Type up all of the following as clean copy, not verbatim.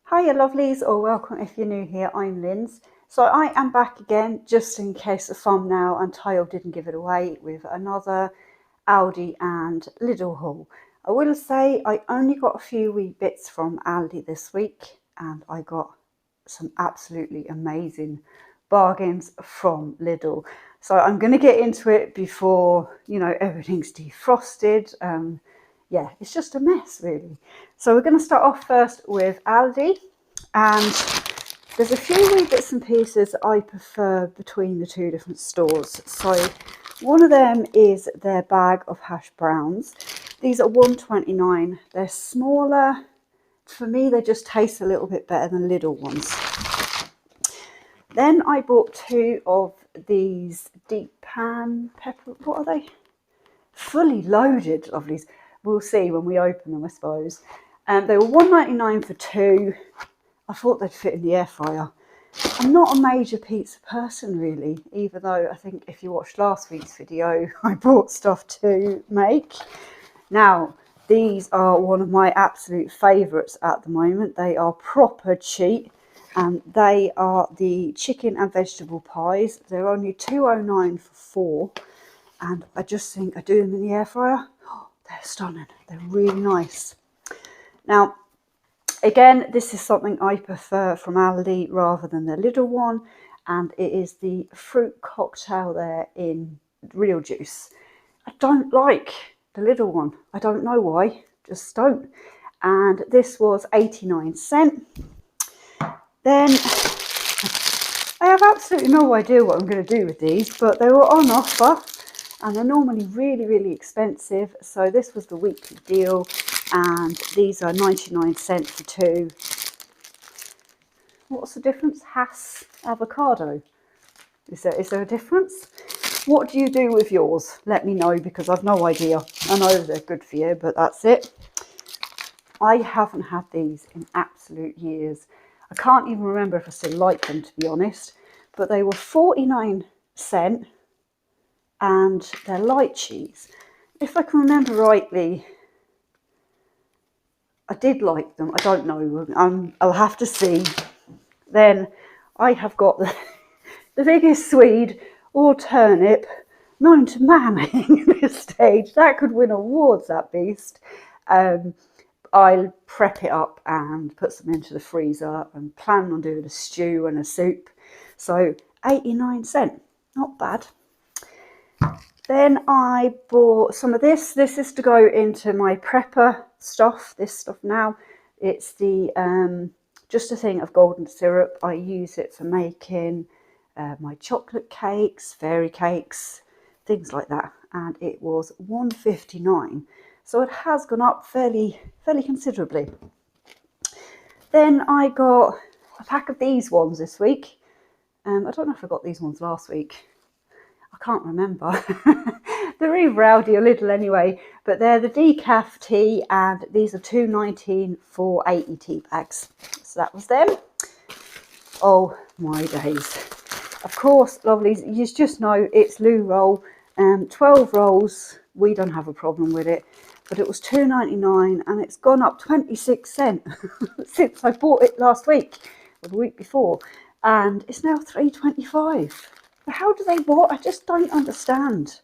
Hiya lovelies, or welcome if you're new here. I'm Linz. So I am back again, just in case the thumbnail and title didn't give it away, with another Aldi and Lidl haul. I will say I only got a few wee bits from Aldi this week, and I got some absolutely amazing bargains from Lidl. So I'm going to get into it before, everything's defrosted. Yeah, it's just a mess really. So we're going to start off first with Aldi, and there's a few wee bits and pieces I prefer between the two different stores. So one of them is their bag of hash browns. These are $1.29. They're smaller. For me, they just taste a little bit better than Lidl ones. Then I bought two of these deep pan pepper. What are they? Fully loaded lovelies. We'll see when we open them, I suppose. They were $1.99 for two. I thought they'd fit in the air fryer. I'm not a major pizza person really, even though I think if you watched last week's video, I bought stuff to make. Now, these are one of my absolute favourites at the moment. They are proper cheap, and they are the chicken and vegetable pies. They're only $2.09 for four, and I just think I do them in the air fryer. Oh, they're stunning. They're really nice. Now, again, this is something I prefer from Aldi rather than the Lidl one, and it is the fruit cocktail there in real juice. I don't like the Lidl one. I don't know why, just don't. And this was 89¢. Then I have absolutely no idea what I'm going to do with these, but they were on offer, and they're normally really, really expensive. So this was the weekly deal, and these are 99¢ for two. What's the difference? Hass avocado. Is there a difference? What do you do with yours? Let me know, because I've no idea. I know they're good for you, but that's it. I haven't had these in absolute years. I can't even remember if I still like them, to be honest. But they were 49¢, and they're light cheese. If I can remember rightly, I did like them. I don't know. I'll have to see. Then I have got the biggest Swede or turnip known to man at this stage. That could win awards, that beast. I'll prep it up and put some into the freezer and plan on doing a stew and a soup. So 89¢, not bad. Then I bought some of this. This is to go into my prepper stuff, this stuff now. It's the just a thing of golden syrup. I use it for making my chocolate cakes, fairy cakes, things like that. And it was $1.59. So it has gone up fairly considerably. Then I got a pack of these ones this week. I don't know if I got these ones last week. I can't remember. They're either Aldi or Lidl anyway, but they're the decaf tea, and these are $2.19 for 80 tea bags. So that was them. Oh my days. Of course, lovelies, you just know it's loo roll. 12 rolls, we don't have a problem with it, but it was $2.99 and it's gone up 26¢ since I bought it last week or the week before, and it's now $3.25. How do they what? I just don't understand.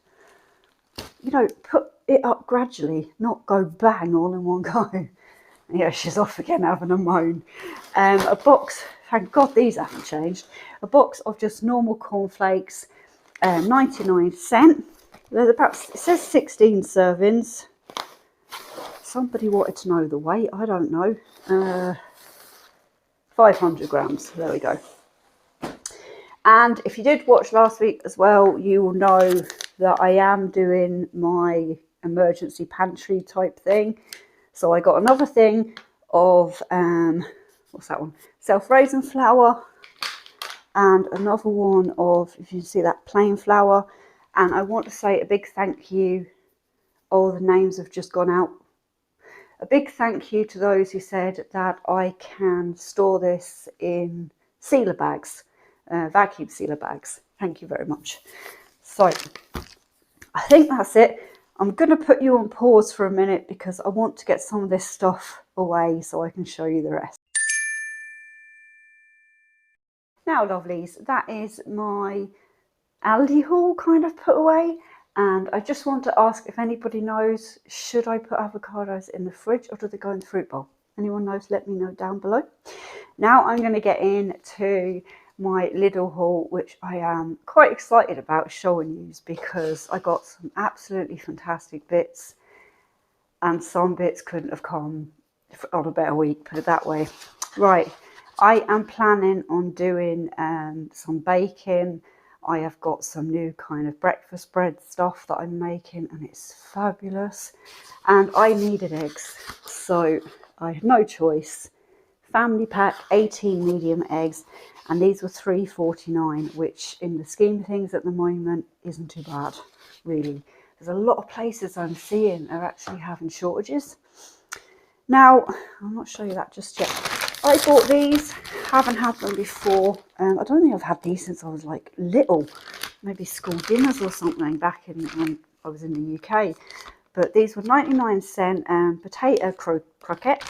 Put it up gradually, not go bang all in one go. Yeah, she's off again having a moan. A box, thank God these haven't changed. A box of just normal cornflakes, 99¢. It says 16 servings. Somebody wanted to know the weight, I don't know. 500 grams, there we go. And if you did watch last week as well, you will know that I am doing my emergency pantry type thing. So I got another thing of, what's that one? Self-raising flour, and another one of, if you can see that, plain flour. And I want to say a big thank you. All the names have just gone out. A big thank you to those who said that I can store this in sealer bags. Vacuum sealer bags. Thank you very much. So I think that's it. I'm going to put you on pause for a minute because I want to get some of this stuff away so I can show you the rest. Now, lovelies, that is my Aldi haul kind of put away. And I just want to ask if anybody knows, should I put avocados in the fridge or do they go in the fruit bowl? Anyone knows, let me know down below. Now I'm going to get into my Lidl haul, which I am quite excited about showing you because I got some absolutely fantastic bits, and some bits couldn't have come on a better week, put it that way. Right, I am planning on doing some baking. I have got some new kind of breakfast bread stuff that I'm making, and it's fabulous. And I needed eggs, so I had no choice. Family pack, 18 medium eggs, and these were £3.49, which in the scheme of things at the moment isn't too bad, really. There's a lot of places I'm seeing are actually having shortages. Now, I'll not show you that just yet. I bought these, haven't had them before. I don't think I've had these since I was like little, maybe school dinners or something back in when I was in the UK. But these were 99cent potato croquettes,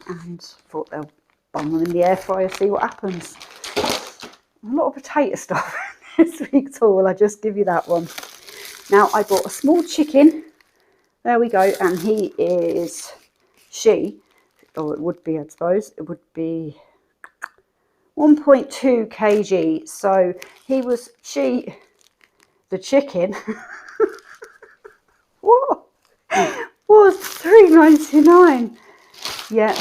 and thought they'll bung them in the air fryer, see what happens. A lot of potato stuff this week's haul, I just give you that one. Now I bought a small chicken, there we go, and she, or it would be, I suppose, it would be 1.2 kg. So the chicken, what? Was £3.99. Yeah,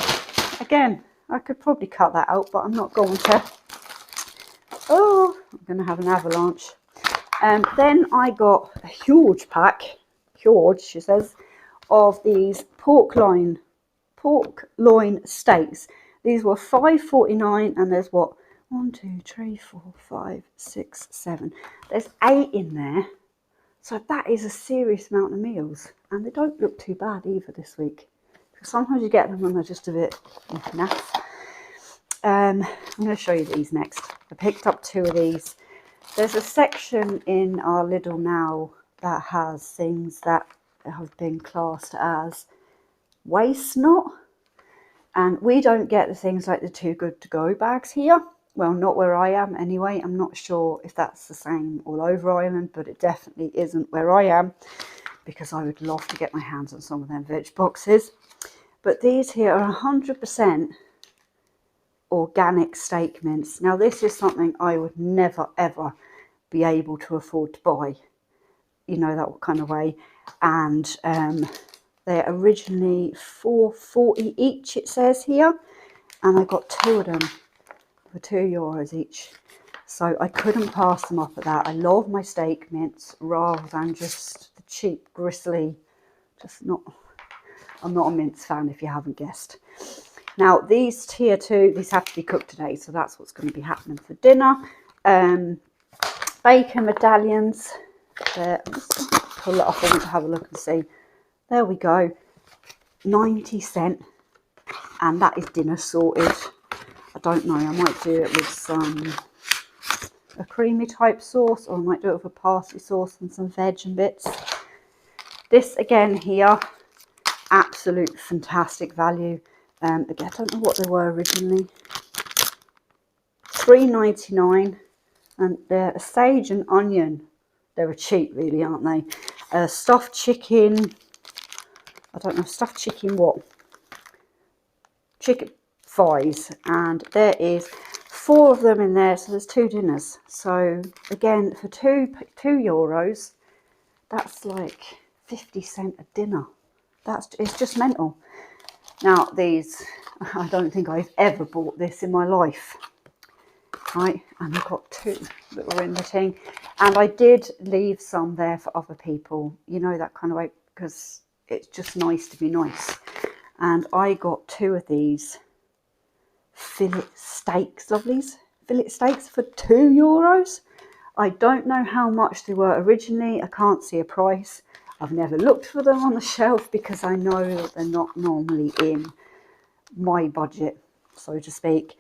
again, I could probably cut that out, but I'm not going to. Oh, I'm going to have an avalanche. Then I got a huge pack, huge, she says, of these pork loin steaks. These were £5.49, and there's what? 1, 2, 3, 4, 5, 6, 7. There's 8 in there. So that is a serious amount of meals, and they don't look too bad either this week. Sometimes you get them and they're just a bit naff. I'm going to show you these next. I picked up 2 of these. There's a section in our Lidl now that has things that have been classed as waste not, and we don't get the things like the Too Good To Go bags here. Well, not where I am anyway. I'm not sure if that's the same all over Ireland, but it definitely isn't where I am, because I would love to get my hands on some of them veg boxes. But these here are 100% organic steak mince. Now this is something I would never ever be able to afford to buy, you know, that kind of way. And they're originally £4.40 each, it says here, and I got 2 of them for €2 each, so I couldn't pass them up at that. I love my steak mince rather than just the cheap gristly, I'm not a mince fan if you haven't guessed. Now these tier 2, these have to be cooked today, so that's what's going to be happening for dinner. Bacon medallions, just pull it off, I want to have a look and see. There we go, 90cent, and that is dinner sorted. I don't know, I might do it with a creamy type sauce, or I might do it with a parsley sauce and some veg and bits. This again here, absolute fantastic value. Again, I don't know what they were originally. £3.99, and they're a sage and onion. They're cheap really, aren't they? Stuffed chicken, I don't know, stuffed chicken what? Chicken thighs, and there is 4 of them in there, so there's 2 dinners. So again, for €2, that's like 50cent a dinner. It's just mental. Now these, I don't think I've ever bought this in my life. Right, and I've got 2 that were in the thing, and I did leave some there for other people, you know, that kind of way, because it's just nice to be nice. And I got 2 of these fillet steaks, lovelies, fillet steaks for €2. I don't know how much they were originally. I can't see a price. I've never looked for them on the shelf because I know that they're not normally in my budget, so to speak.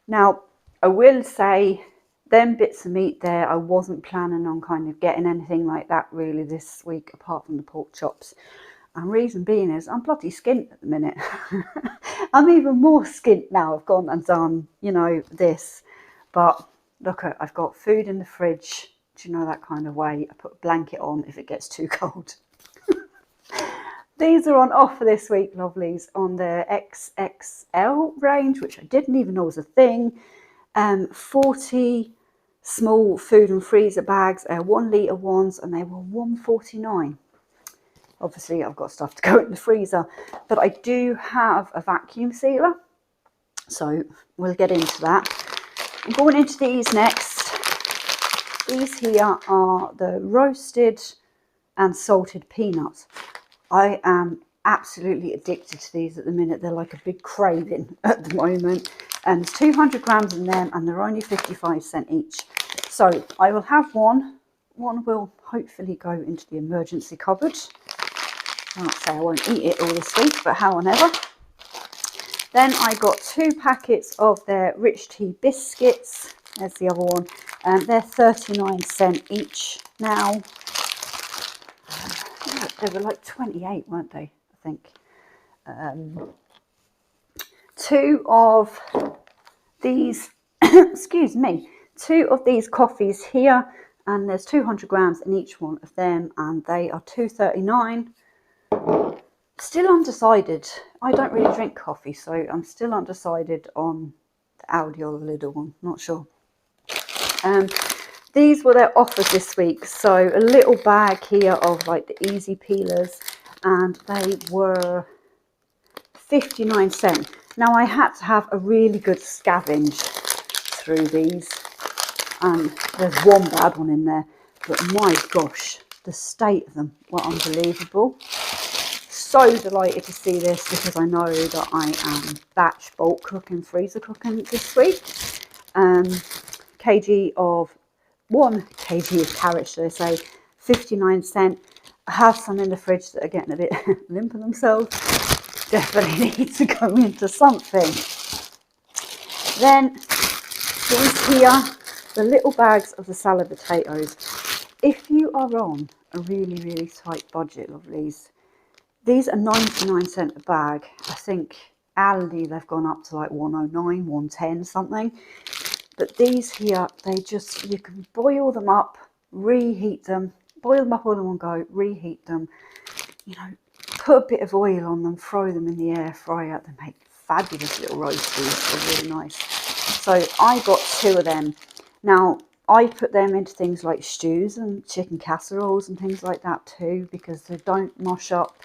Now, I will say, them bits of meat there, I wasn't planning on kind of getting anything like that really this week, apart from the pork chops. And reason being is I'm bloody skint at the minute. I'm even more skint now. I've gone and done, you know, this. But look, I've got food in the fridge. Do you know, that kind of way? I put a blanket on if it gets too cold. These are on offer this week, lovelies, on the XXL range, which I didn't even know was a thing. 40 small food and freezer bags, 1 litre ones, and they were £1.49. Obviously, I've got stuff to go in the freezer, but I do have a vacuum sealer, so we'll get into that. I'm going into these next. These here are the roasted and salted peanuts. I am absolutely addicted to these at the minute. They're like a big craving at the moment. And there's 200 grams in them, and they're only 55 cents each. So I will have one. One will hopefully go into the emergency cupboard. I won't say I won't eat it all this week, but how and ever. Then I got 2 packets of their rich tea biscuits. There's the other one. They're 39 cents each now. They were like 28, weren't they? I think. 2 of these, excuse me, 2 of these coffees here, and there's 200 grams in each one of them, and they are £2.39. Still undecided. I don't really drink coffee, so I'm still undecided on the Aldi or the Lidl one. Not sure. These were their offers this week. So a little bag here of like the easy peelers, and they were 59 cents. Now I had to have a really good scavenge through these. There's one bad one in there, but my gosh, the state of them were unbelievable. So delighted to see this, because I know that I am batch bulk cooking, freezer cooking this week. 1 kg of carrots, should I say, 59 cents. I have some in the fridge that are getting a bit limp of themselves. Definitely need to go into something. Then these here, the little bags of the salad potatoes. If you are on a really, really tight budget, lovelies, these are 99 cents a bag. I think Aldi, they've gone up to like 109, 110 something. But these here, you can boil them up, reheat them, boil them up all in one go, reheat them, you know, put a bit of oil on them, throw them in the air fryer. They make fabulous little roasties. They're really nice. So I got 2 of them. Now, I put them into things like stews and chicken casseroles and things like that too, because they don't mush up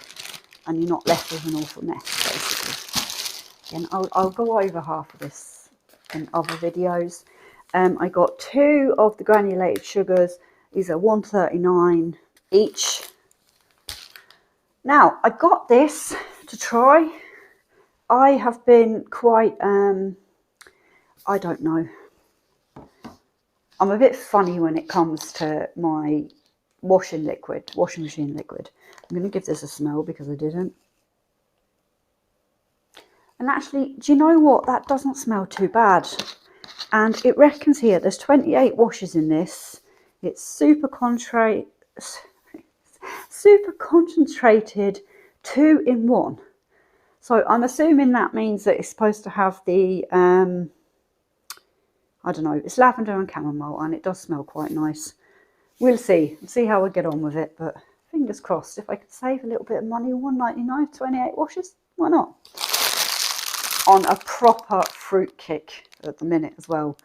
and you're not left with an awful mess, basically. Again, I'll go over half of this in other videos. I got 2 of the granulated sugars. These are £1.39 each. Now, I got this to try. I have been quite, I don't know. I'm a bit funny when it comes to my washing machine liquid. I'm going to give this a smell because I didn't. And actually, do you know what? That doesn't smell too bad. And it reckons here there's 28 washes in this. It's super concentrated 2-in-1. So I'm assuming that means that it's supposed to have the, I don't know, it's lavender and chamomile, and it does smell quite nice. We'll see how I get on with it, but fingers crossed. If I could save a little bit of money, £1.99, 28 washes, why not? On a proper fruit kick at the minute as well.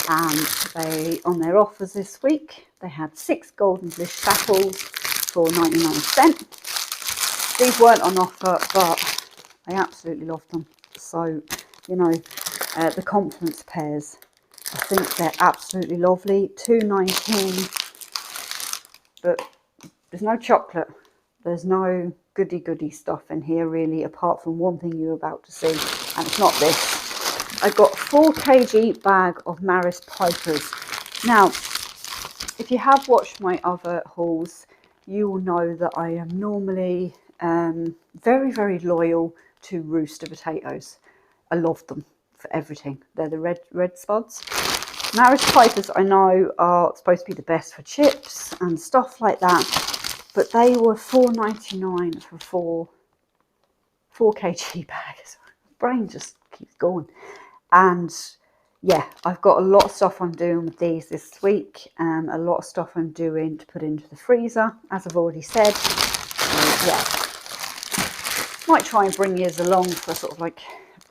And they, on their offers this week, they had 6 Golden Bliss apples for 99 cents. These weren't on offer, but I absolutely loved them. So, you know, the Confidence pears, I think they're absolutely lovely. $2.19, but there's no chocolate. There's no goody stuff in here really, apart from one thing you're about to see, and it's not this. I got a 4 kg bag of Maris Pipers. Now, if you have watched my other hauls, you will know that I am normally very, very loyal to rooster potatoes. I love them for everything. They're the red spuds. Maris Pipers, I know, are supposed to be the best for chips and stuff like that, but they were $4.99 for 4 kg bags. My brain just keeps going. And yeah, I've got a lot of stuff I'm doing with these this week. A lot of stuff I'm doing to put into the freezer, as I've already said. So, yeah, might try and bring you along for a sort of like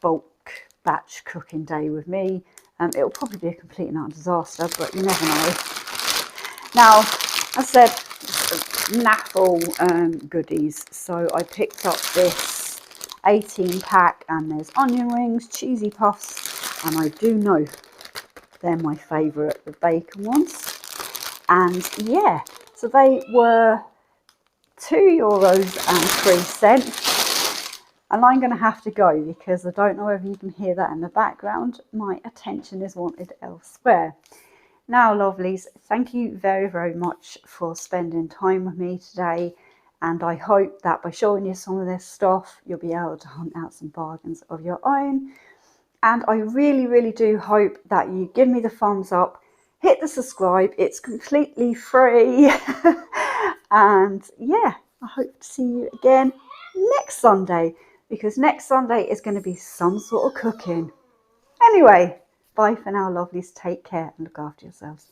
bulk batch cooking day with me. It'll probably be a complete and utter disaster, but you never know. Now, as I said, naffle goodies. So I picked up this 18 pack, and there's onion rings, cheesy puffs, and I do know they're my favourite, the bacon ones. And yeah, so they were €2.03. And I'm going to have to go because I don't know if you can hear that in the background. My attention is wanted elsewhere. Now, lovelies, thank you very, very much for spending time with me today. And I hope that by showing you some of this stuff, you'll be able to hunt out some bargains of your own. And I really, really do hope that you give me the thumbs up, hit the subscribe, it's completely free. And yeah, I hope to see you again next Sunday, because next Sunday is going to be some sort of cooking. Anyway, bye for now, lovelies. Take care and look after yourselves.